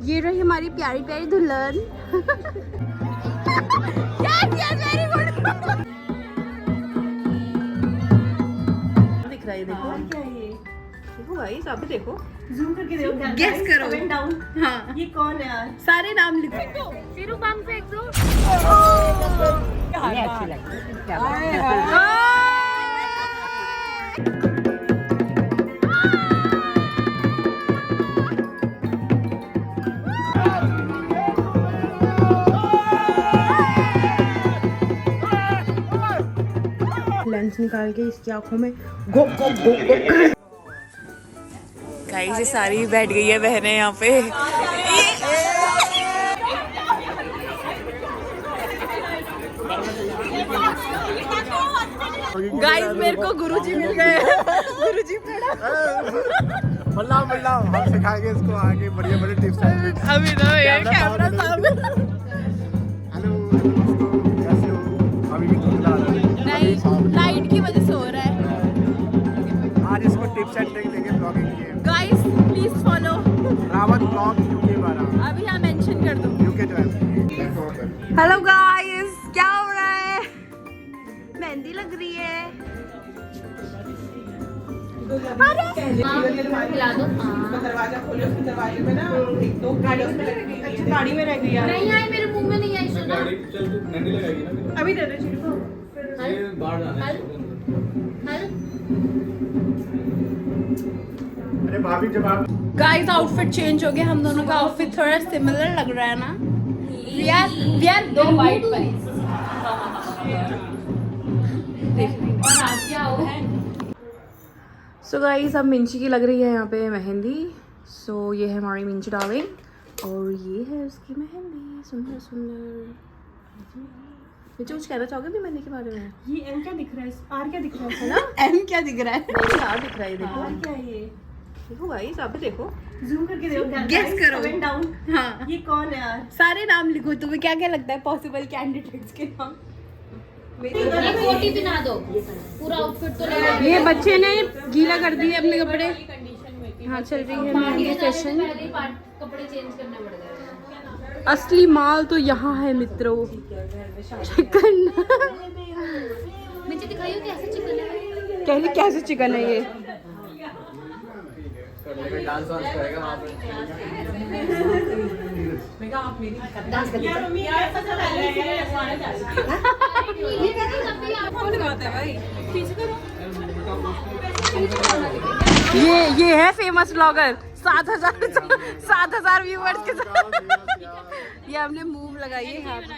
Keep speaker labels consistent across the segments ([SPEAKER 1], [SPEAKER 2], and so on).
[SPEAKER 1] ये रही हमारी प्यारी प्यारी दुल्हन। Yes yes very good. दिख रहा है देखो।
[SPEAKER 2] क्या है ये?
[SPEAKER 1] देखो गाइस आप भी देखो।
[SPEAKER 2] जूम करके देखो।
[SPEAKER 1] Guess करो।
[SPEAKER 2] Comment down.
[SPEAKER 1] हाँ
[SPEAKER 2] ये कौन है यार?
[SPEAKER 1] सारे नाम लिखो। सिर्फ बम फेंक दो।
[SPEAKER 3] ये अच्छी लगती है।
[SPEAKER 1] लेंस निकाल के इसकी आंखों में गो गो गो गो। गाइस ये सारी बैठ गई है बहनें यहाँ पे। गाइस मेरे को गुरुजी मिल गए। गुरुजी
[SPEAKER 4] मल्ला मल्ला हम सिखाएंगे इसको आगे बढ़िया बढ़िया टिप्स एंड
[SPEAKER 1] अभी तो ये कैमरा सामने।
[SPEAKER 4] हेलो दोस्तों कैसे हो? अभी भी धुंधला
[SPEAKER 1] नहीं लाइट की वजह से हो रहा है।
[SPEAKER 4] आज इसको टिप्स एंड ट्रिक देंगे ब्लॉगिंग के।
[SPEAKER 1] Guys please follow
[SPEAKER 4] Rawat blog UK 12
[SPEAKER 1] अभी यहाँ मेंशन कर दो।
[SPEAKER 4] यूके 12।
[SPEAKER 1] हेलो गाइस क्या हो रहा है? मेहंदी लग रही है।
[SPEAKER 2] खिला दो। दरवाजा खोलो। उसके दरवाजे में ना एक दो गाड़ी उसमें लगी। अच्छा गाड़ी में रह गई यार।
[SPEAKER 5] नहीं आई मेरे मुंह में नहीं आई सुना।
[SPEAKER 6] चल तू मेहंदी लगाएगी ना।
[SPEAKER 2] अभी दे दे चिड़को।
[SPEAKER 6] ये बाहर जाना है।
[SPEAKER 4] अरे भाभी जब आप
[SPEAKER 1] गाइस आउटफिट चेंज हो गया। हम दोनों का आउटफिट थोड़ा सिमिलर लग रहा है ना। वी आर दो वाइट परीज।
[SPEAKER 5] और आज क्या हो है?
[SPEAKER 1] सो गाइस अब मिंची की लग रही है यहाँ पे मेहंदी। सो ये है हमारी मिंची डार्लिंग और ये है उसकी मेहंदी। सुंदर सुंदर। मुझे कुछ कहना चाहोगे भी मेहंदी के बारे में?
[SPEAKER 2] ये एम क्या दिख रहा है? आर क्या दिख रहा है?
[SPEAKER 1] है ना एम क्या दिख रहा है? नहीं यार दिख रहा है देखो।
[SPEAKER 2] आर क्या है ये?
[SPEAKER 1] देखो गाइस आप भी देखो।
[SPEAKER 2] जूम करके देखो।
[SPEAKER 1] Guess करो।
[SPEAKER 2] Comment down.
[SPEAKER 1] हाँ
[SPEAKER 2] ये कौन है यार?
[SPEAKER 1] सारे नाम लिखो। तुम्हें क्या क्या लगता है पॉसिबल कैंडिडेट्स के नाम?
[SPEAKER 5] एक कोटी पिना दो। पूरा आउटफिट तो लगा।
[SPEAKER 1] ये बच्चे ने गीला कर दिए अपने कपड़े। हाँ चल रही है मेहंदी सेशन।
[SPEAKER 5] कपड़े चेंज करने पड़ गए।
[SPEAKER 1] असली माल तो यहाँ है मित्रों। चिकन।
[SPEAKER 5] मुझे दिखाइयो कैसे चिकन है।
[SPEAKER 1] कह रही कैसे चिकन है ये?
[SPEAKER 6] डांस वांस करेगा वहाँ पे।
[SPEAKER 3] डांस कर
[SPEAKER 2] यार मम्मी यार ऐसा चल रहा है।
[SPEAKER 5] ये कैसे कभी आप
[SPEAKER 2] कौन गाता है भाई? पीछे करो।
[SPEAKER 1] ये है फेमस ब्लॉगर 7,000 व्यूवर्स के साथ। ये हमने मूव लगाई है यहाँ पे।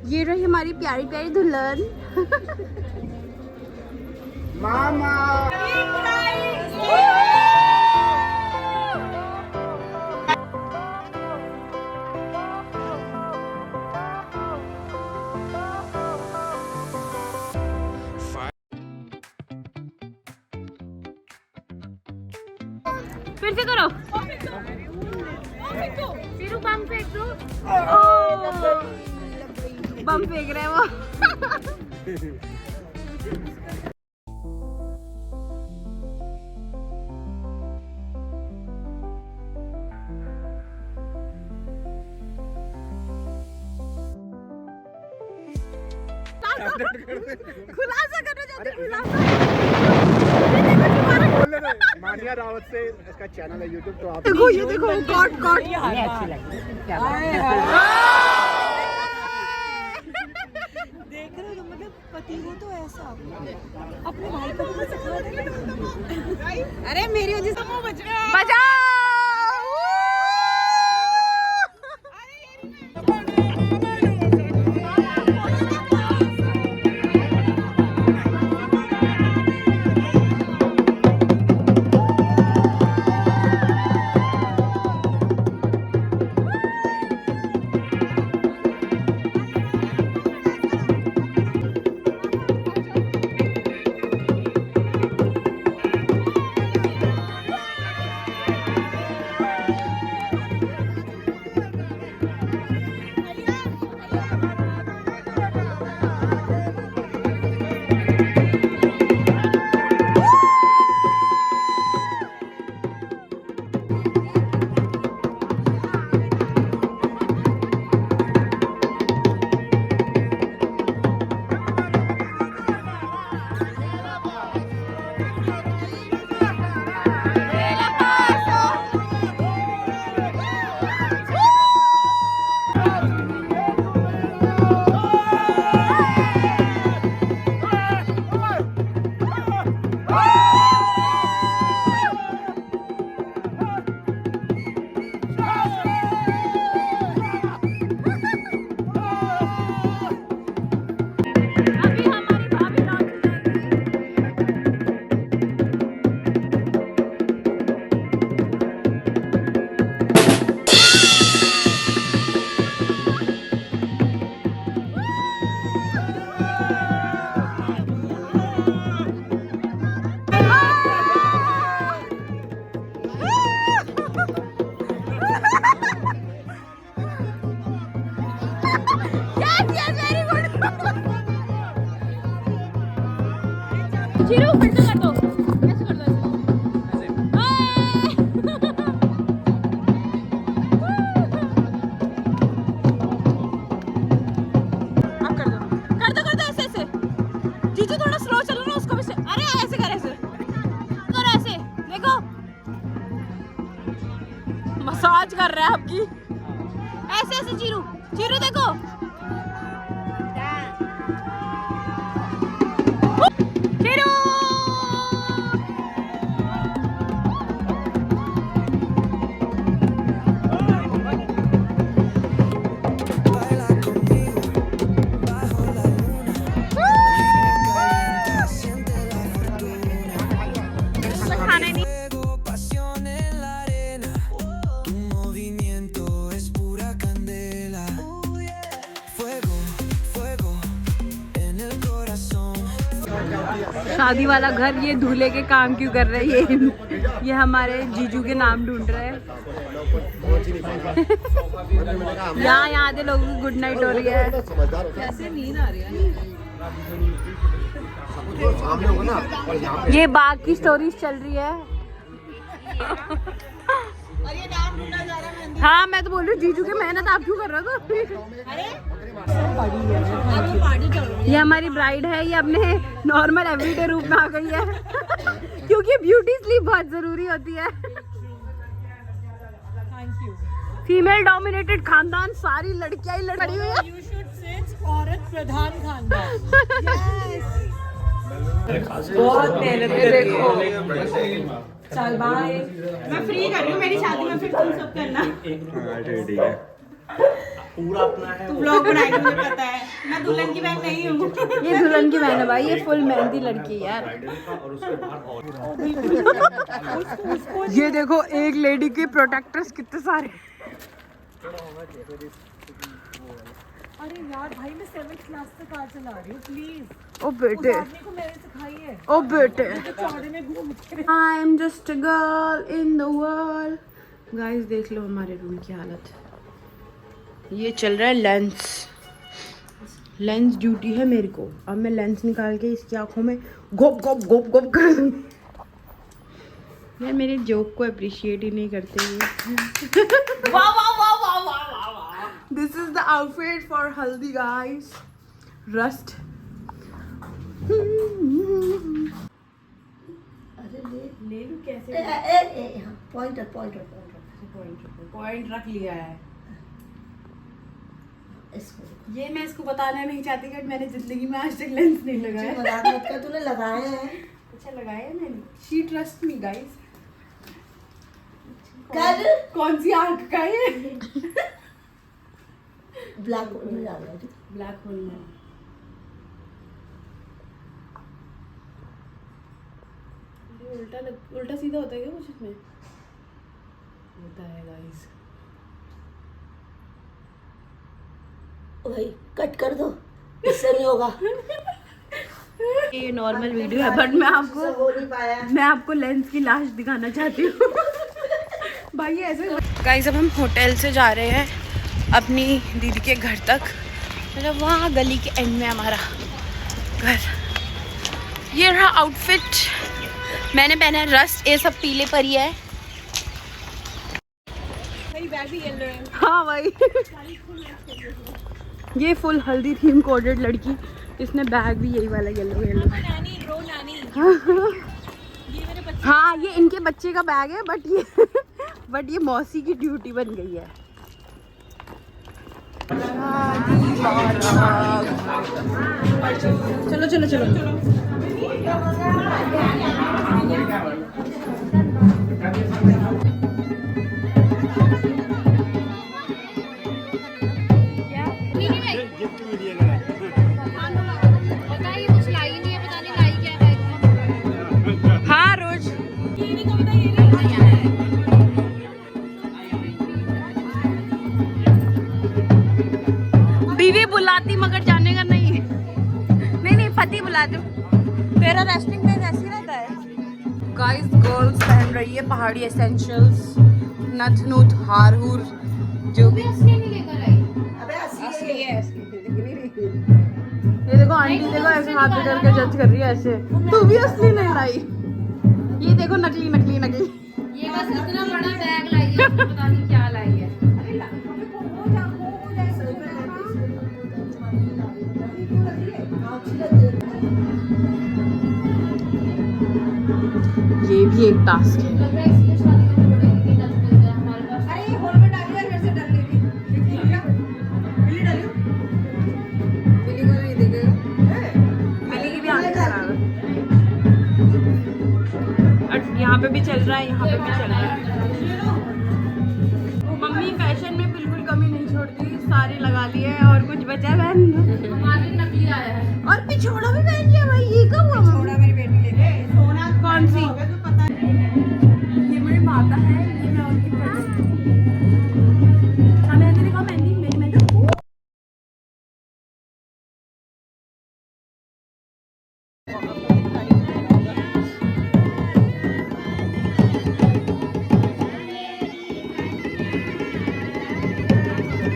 [SPEAKER 1] ये रही हमारी प्यारी प्यारी दुल्हन।
[SPEAKER 4] मामा
[SPEAKER 1] फिर से करो।
[SPEAKER 5] सिर्फ बम फेंक दो।
[SPEAKER 1] बम फेंक रहे हैं वो। खुलासा करना चाहते हैं।
[SPEAKER 4] मानिया रावत से इसका चैनल है यूट्यूब तो आप
[SPEAKER 1] देखो ये देखो गॉड गॉड।
[SPEAKER 3] ये अच्छी लगती है।
[SPEAKER 2] देख रहे हो तो मतलब पति हो तो ऐसा अपने भाई को भी सिखा दे। अरे मेरी वजह से मुंह बच गया।
[SPEAKER 1] बजाओ। मसाज कर रहा है आपकी। ऐसे ऐसे चीरू चीरू देखो। चीरू खाना नहीं। शादी वाला घर ये दूल्हे के काम क्यों कर रहे हैं? ये हमारे जीजू के नाम ढूंढ रहे हैं। यहाँ आधे लोगों की गुड नाइट हो रही है। कैसे नींद आ रही है? ये बाग की स्टोरीज चल रही है। हाँ मैं तो बोल रही हूँ जीजू की मेहनत आप क्यों कर रहे हो? ये हमारी ब्राइड है, ये अपने नॉर्मल एवरीडे रूप में आ गई है क्योंकि ब्यूटी स्लीप बहुत जरूरी होती है। फीमेल डोमिनेटेड खानदान, सारी लड़कियां ही लड़ी हुई है।
[SPEAKER 2] औरत प्रधान खानदान।
[SPEAKER 1] बहुत मेहनत है। देखो
[SPEAKER 2] चल बाय, मैं फ्री कर रही हूँ मेरी शादी में, फिर तुम सब करना।
[SPEAKER 4] ठीक है पूरा अपना है।
[SPEAKER 2] तू ब्लॉग बनाएगी मुझे पता है, मैं दुल्हन की बहन नहीं हूँ।
[SPEAKER 1] ये दुल्हन की बहन है भाई, ये फुल मेहंदी लड़की है यार। ये देखो एक लेडी के प्रोटेक्टर्स कितने सारे।
[SPEAKER 2] अरे यार भाई मैं 7th क्लास से कार चला रही हूँ, प्लीज
[SPEAKER 1] ओ बेटे,
[SPEAKER 2] उस आदमी को मैंने सिखाई है।
[SPEAKER 1] ओ बेटे,
[SPEAKER 2] तो चौड़े में घूम के
[SPEAKER 1] I am just a girl in the world. Guys देख लो हमारे रूम की हालत। ये चल रहा है लेंस ड्यूटी है मेरे को। अब मैं लेंस निकाल के इसकी आंखों में गोप गोप गोप गोप कर दूंगी। यार मेरे जोक को अप्रिशिएट ही नहीं करते ये। वाह वाह वाह वाह वाह वाह। This is the outfit for हल्दी गाइस। रस्ट। पॉइंट रख लिया है। ये मैं इसको बताना नहीं चाहती कि मैंने जिंदगी में आज तक लेंस नहीं लगाया।
[SPEAKER 2] तूने लगाए हैं।
[SPEAKER 1] अच्छा लगाया है मैंने। She trust me guys. कौन सी आंख का है?
[SPEAKER 2] ब्लैक होल में डाल रहा है।
[SPEAKER 1] ब्लैक होल में। उल्टा सीधा होता है क्या कुछ इसमें? होता है गाइस।
[SPEAKER 2] भाई कट कर दो, इससे नहीं होगा।
[SPEAKER 1] ये नॉर्मल वीडियो है बट मैं आपको लेंस की लाश दिखाना चाहती हूँ। भाई ऐसे गाइस अब हम होटल से जा रहे हैं अपनी दीदी के घर तक। मतलब वहाँ गली के एंड में हमारा घर। ये रहा आउटफिट मैंने पहना है। रस्ट ये सब पीले पर ही है। हाँ भाई ये फुल हल्दी थीम कोडेड लड़की। इसने बैग भी यही वाला येलो येलो। हाँ ये इनके बच्चे का बैग है बट ये मौसी की ड्यूटी बन गई है। चलो चलो चलो बुलाती मगर जाने का नहीं पति बुला दो। तेरा रेस्टिंग में ऐसे रहता है। गाइस गर्ल्स पहन रही है पहाड़ी एसेंशियल्स, नथ नुथ हार हुर जो भी। असली है असली। ये देखो आंटी देखो ऐसे हाथ करके जज कर रही है ऐसे। तू भी असली नहीं लाई। ये देखो नकली नकली नकली।
[SPEAKER 5] ये बस इतना बड़ा बैग लाई है, पता नहीं क्या लाई है। ये भी एक टास्क है। लग रहा है इसलिए शादी में बड़े इतनी टच मिलते हैं हमारे पास।
[SPEAKER 2] अरे
[SPEAKER 1] मम्मी फैशन में बिल्कुल कमी नहीं छोड़ती, सारी लगा ली है और कुछ बचा है हमारे नकली आया है और पिछोड़ा भी पहन लिया भाई। ये कब हुआ?
[SPEAKER 2] छोड़ा मेरी बेटी लेके सोना
[SPEAKER 1] कौन सी? ये मेरी माता है, ये मैं उनकी हाँ मेहंदी दिखाओ, मेहंदी मेरी मेहंदी।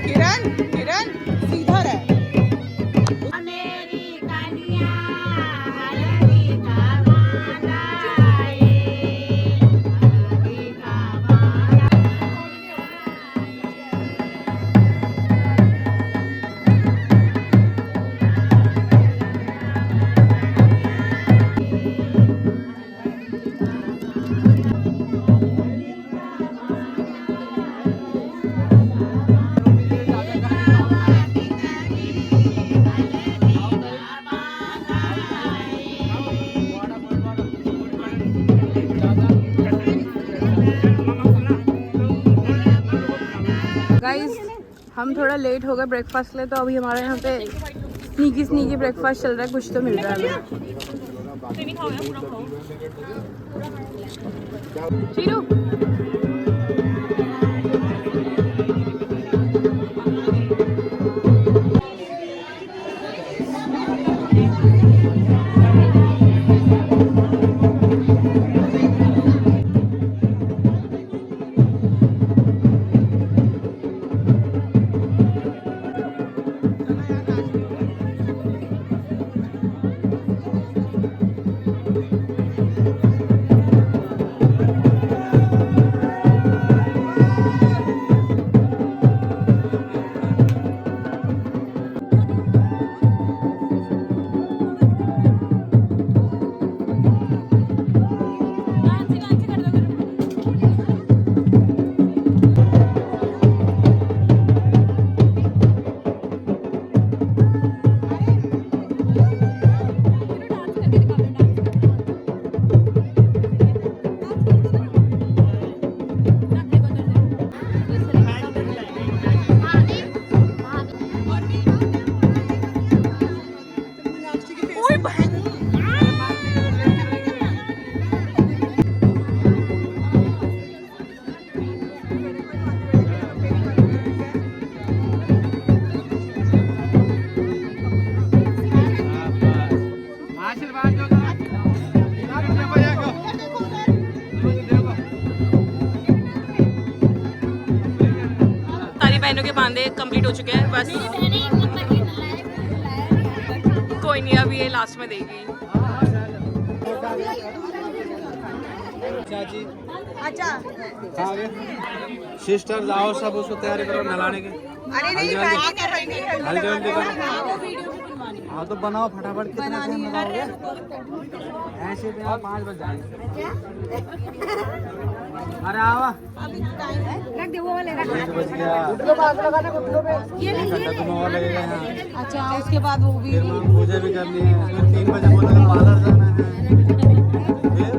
[SPEAKER 2] किरण किरण सीधा रह।
[SPEAKER 1] गाइस हम थोड़ा लेट हो गए ब्रेकफास्ट के लिए, तो अभी हमारे यहाँ पे स्नीकी ब्रेकफास्ट चल रहा है, कुछ तो मिल रहा है हमें। चीरू बहनों के बांधे कंप्लीट हो चुके हैं, बस कोई नहीं, अभी ये लास्ट में देगी।
[SPEAKER 2] अच्छा
[SPEAKER 4] सिस्टर आओ सब उसको तैयारी करो नहलाने की।
[SPEAKER 2] अरे नहीं
[SPEAKER 4] हल्दी वल्दी करो। हाँ तो बनाओ फटाफट। कितना टाइम लगाओगे? ऐसे तो 5 बज जाएंगे। अरे आवा
[SPEAKER 2] रख दे वो वाले रख।
[SPEAKER 4] 1 बज गया।
[SPEAKER 2] ये ले
[SPEAKER 4] और लगेगा यहाँ।
[SPEAKER 2] अच्छा उसके बाद वो भी
[SPEAKER 4] फिर पूजा भी करनी है, फिर 3 बजे बोला पार्लर जाना है। फिर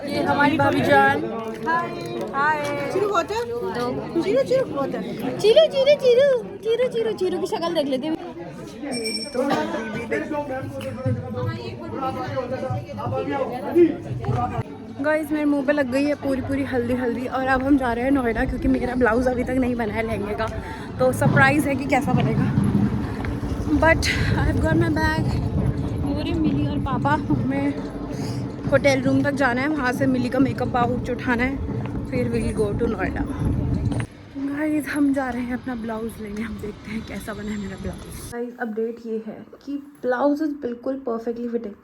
[SPEAKER 1] ये हमारी भाभी जान।
[SPEAKER 2] चिरू वाटर चिरू चिरू वाटर
[SPEAKER 5] चिरू चिरू चिरू चिरू चिरू चिरू की शक्ल देख लेते हैं।
[SPEAKER 1] गाइस मेरे मुंह पे लग गई है पूरी हल्दी और अब हम जा रहे हैं नोएडा, क्योंकि मेरा ब्लाउज़ अभी तक नहीं बना है लहंगे का, तो सरप्राइज़ है कि कैसा बनेगा। But I have got my bag. पूरी मिली और पापा हमें होटल रूम तक जाना है, वहाँ से मिली का मेकअप पाउच उठाना है, फिर will go to Noida. Guys हम जा रहे हैं अपना ब्लाउज लेने, हम देखते हैं कैसा बना है मेरा ब्लाउज। गाइस अपडेट ये है कि ब्लाउज बिल्कुल परफेक्टली फिटिंग,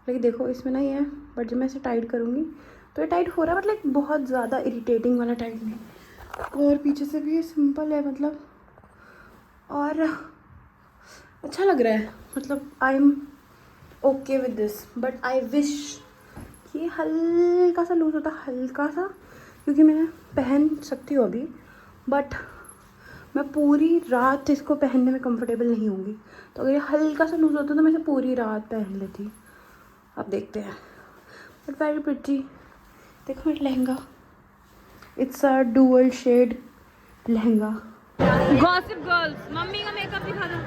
[SPEAKER 1] लेकिन देखो इसमें ना ये है, बट जब मैं इसे टाइट करूँगी तो ये टाइट हो रहा है, बट लाइक बहुत ज़्यादा इरिटेटिंग वाला टाइट नहीं। और पीछे से भी ये सिंपल है मतलब, और अच्छा लग रहा है, मतलब I am okay with this, but I wish कि हल्का सा लूज होता, हल्का सा, क्योंकि मैं पहन सकती हूँ अभी, बट मैं पूरी रात इसको पहनने में कंफर्टेबल नहीं होंगी। तो अगर ये हल्का सा लूज होता तो मैं इसे पूरी रात पहन लेती। अब देखते हैं, बट वेरी प्रिटी। देखो मेरा lehenga, it's a dual shade lehenga. Gossip girls, mummy का मेकअप दिखा दो।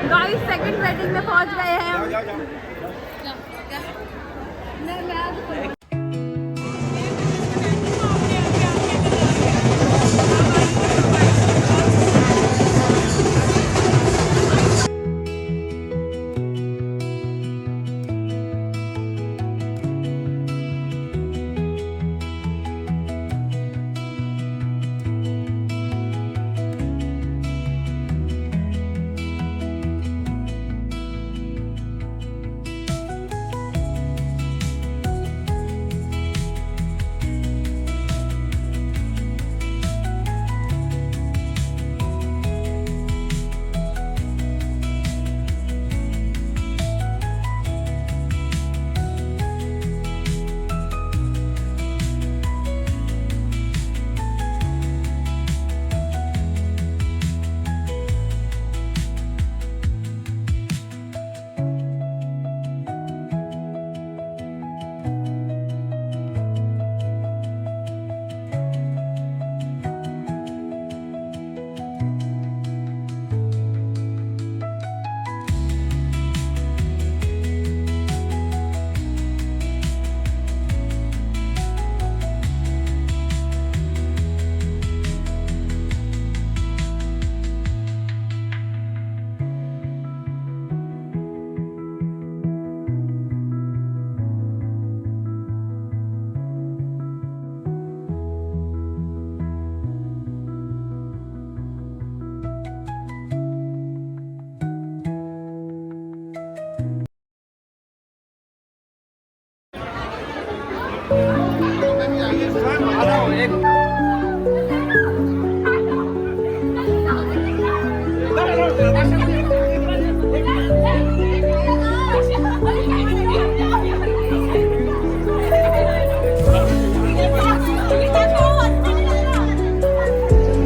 [SPEAKER 1] गाइस सेकंड वेडिंग में पहुंच गए हैं हम।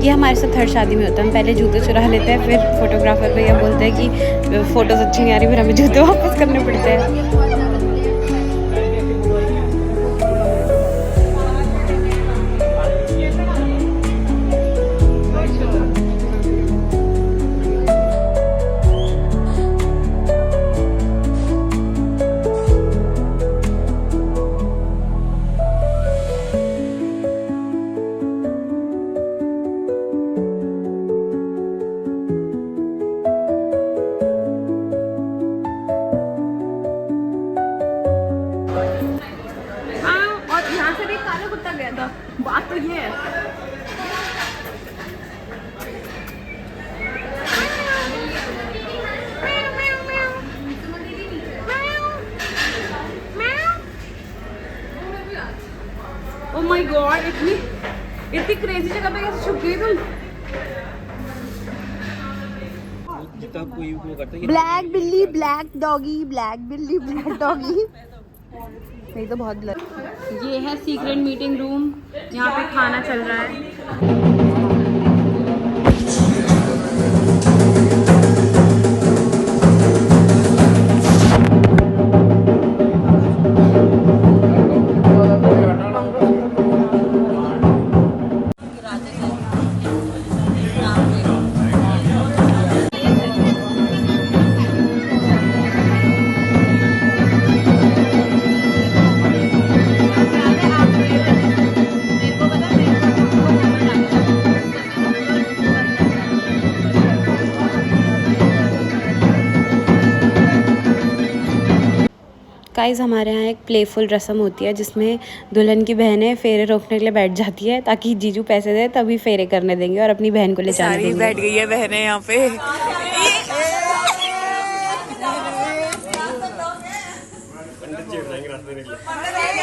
[SPEAKER 1] ये हमारे साथ हर शादी में होता है, हम पहले जूते चुरा लेते हैं, फिर फोटोग्राफर भैया बोलते हैं कि फ़ोटोज़ अच्छी नहीं आ रही, फिर हमें जूते वापस करने पड़ते हैं। बात तो ये है। ओह माय गॉड, इतनी क्रेजी जगह पे कैसे छुप गई तुम? ब्लैक बिल्ली ब्लैक डॉगी, ब्लैक बिल्ली ब्लैक डॉगी। नहीं तो बहुत ब्लर। ये है सीक्रेट मीटिंग रूम, यहाँ पे खाना चल रहा है।
[SPEAKER 7] गाइस हमारे यहाँ एक प्लेफुल रस्म होती है जिसमें दुल्हन की बहनें फेरे रोकने के लिए बैठ जाती है ताकि जीजू पैसे दे तभी फेरे करने देंगे और अपनी बहन को ले जाने देंगे।
[SPEAKER 1] बैठ गई है बहनें यहाँ पे।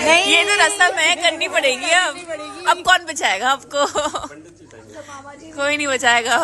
[SPEAKER 1] नहीं ये तो रस्म है, करनी पड़ेगी अब कौन बचाएगा आपको? कोई नहीं बचाएगा।